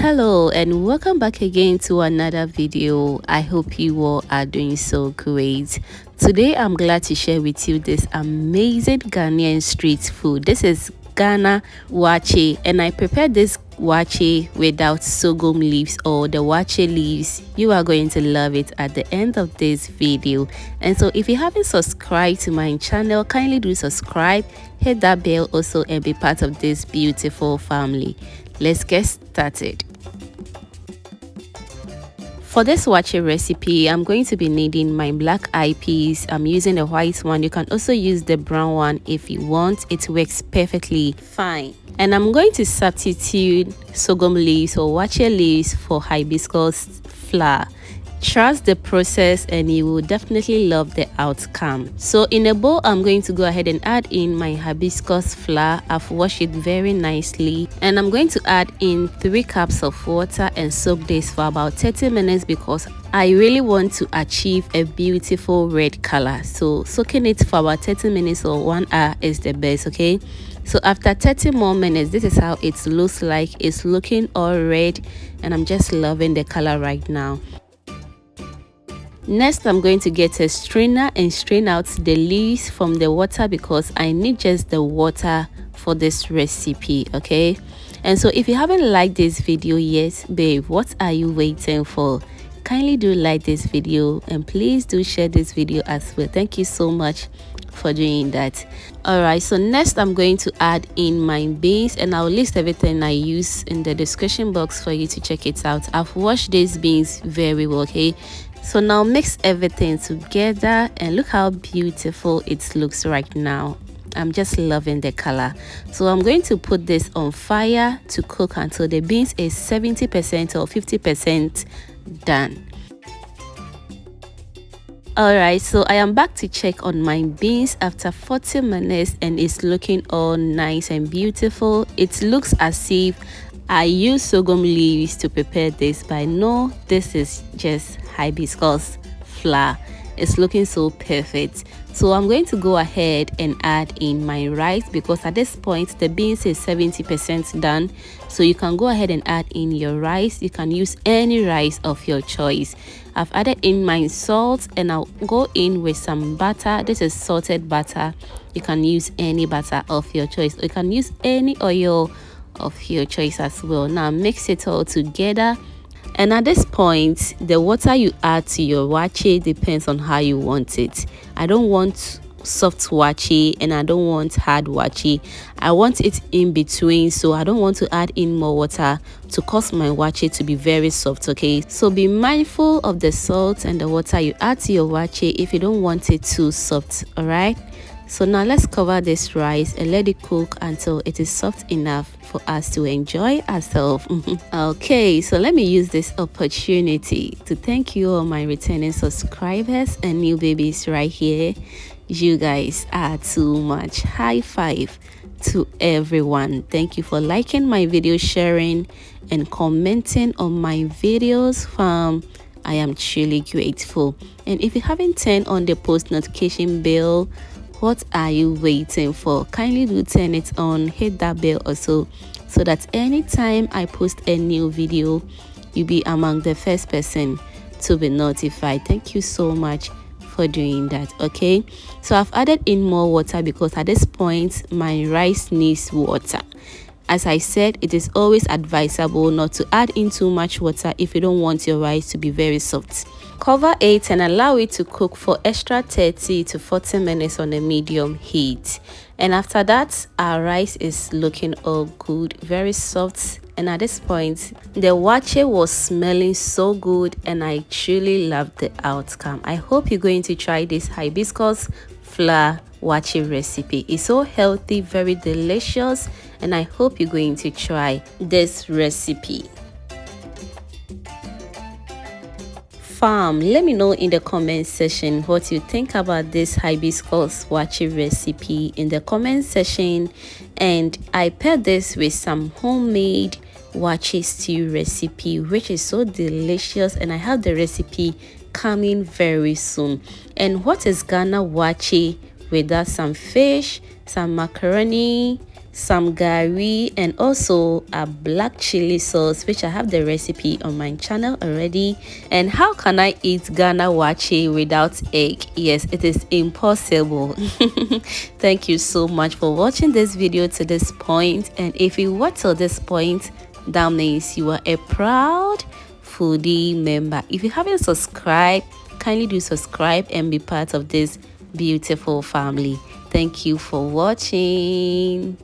Hello and welcome back again to another video. I hope you all are doing so great. Today I'm glad to share with you this amazing Ghanaian street food. This is Ghana WAAKYE, and I prepared this WAAKYE without sorghum leaves or the WAAKYE leaves. You are going to love it at the end of this video. And so if you haven't subscribed to my channel, kindly do subscribe, hit that bell also, and be part of this beautiful family. Let's get started. For this WAAKYE recipe, I'm going to be needing my black eyed peas. I'm using the white one. You can also use the brown one if you want. It works perfectly fine. And I'm going to substitute sorghum leaves or WAAKYE leaves for hibiscus flower. Trust the process and you will definitely love the outcome. So in a bowl, I'm going to go ahead and add in my hibiscus flower. I've washed it very nicely, and I'm going to add in 3 cups of water and soak this for about 30 minutes because I really want to achieve a beautiful red color. So soaking it for about 30 minutes or 1 hour is the best. Okay, so after 30 more minutes, this is how it looks like. It's looking all red and I'm just loving the color right now. Next, I'm going to get a strainer and strain out the leaves from the water because I need just the water for this recipe. Okay, and so if you haven't liked this video yet, babe, what are you waiting for? Kindly do like this video and please do share this video as well. Thank you so much for doing that. All right, so next I'm going to add in my beans, and I'll list everything I use in the description box for you to check it out. I've washed these beans very well. Okay, so now mix everything together and look how beautiful it looks right now. I'm just loving the color. So I'm going to put this on fire to cook until the beans is 70% or 50% done. Alright, so I am back to check on my beans after 40 minutes and it's looking all nice and beautiful. It looks as if I use sorghum leaves to prepare this, but no, this is just hibiscus flower. It's looking so perfect. So I'm going to go ahead and add in my rice because at this point the beans is 70% done. So you can go ahead and add in your rice. You can use any rice of your choice. I've added in my salt and I'll go in with some butter. This is salted butter. You can use any butter of your choice. You can use any oil of your choice as well. Now mix it all together, and at this point the water you add to your WAAKYE depends on how you want it. I don't want soft WAAKYE and I don't want hard WAAKYE. I want it in between, so I don't want to add in more water to cause my WAAKYE to be very soft. Okay, so be mindful of the salt and the water you add to your WAAKYE if you don't want it too soft. All right, so now let's cover this rice and let it cook until it is soft enough for us to enjoy ourselves. Okay, so let me use this opportunity to thank you all my returning subscribers and new babies right here. You guys are too much. High five to everyone. Thank you for liking my video, sharing and commenting on my videos. I am truly grateful. And if you haven't turned on the post notification bell, what are you waiting for? Kindly do turn it on, hit that bell also, so that anytime I post a new video, you'll be among the first person to be notified. Thank you so much for doing that. Okay, so I've added in more water because at this point my rice needs water. As I said, it is always advisable not to add in too much water if you don't want your rice to be very soft. Cover it and allow it to cook for extra 30 to 40 minutes on a medium heat. And after that, our rice is looking all good, very soft. And at this point, the WAAKYE was smelling so good and I truly loved the outcome. I hope you're going to try this hibiscus flower WAAKYE recipe. It's so healthy, very delicious, and I hope you're going to try this recipe. Let me know in the comment section what you think about this hibiscus WAAKYE recipe in the comment section. And I paired this with some homemade WAAKYE stew recipe, which is so delicious, and I have the recipe coming very soon. And what is Ghana WAAKYE without some fish, some macaroni, some gari, and also a black chili sauce, which I have the recipe on my channel already. And how can I eat Ghana waakye without egg? Yes, it is impossible. Thank you so much for watching this video to this point, and if you watch till this point, that means you are a proud foodie member. If you haven't subscribed, kindly do subscribe and be part of this beautiful family. Thank you for watching.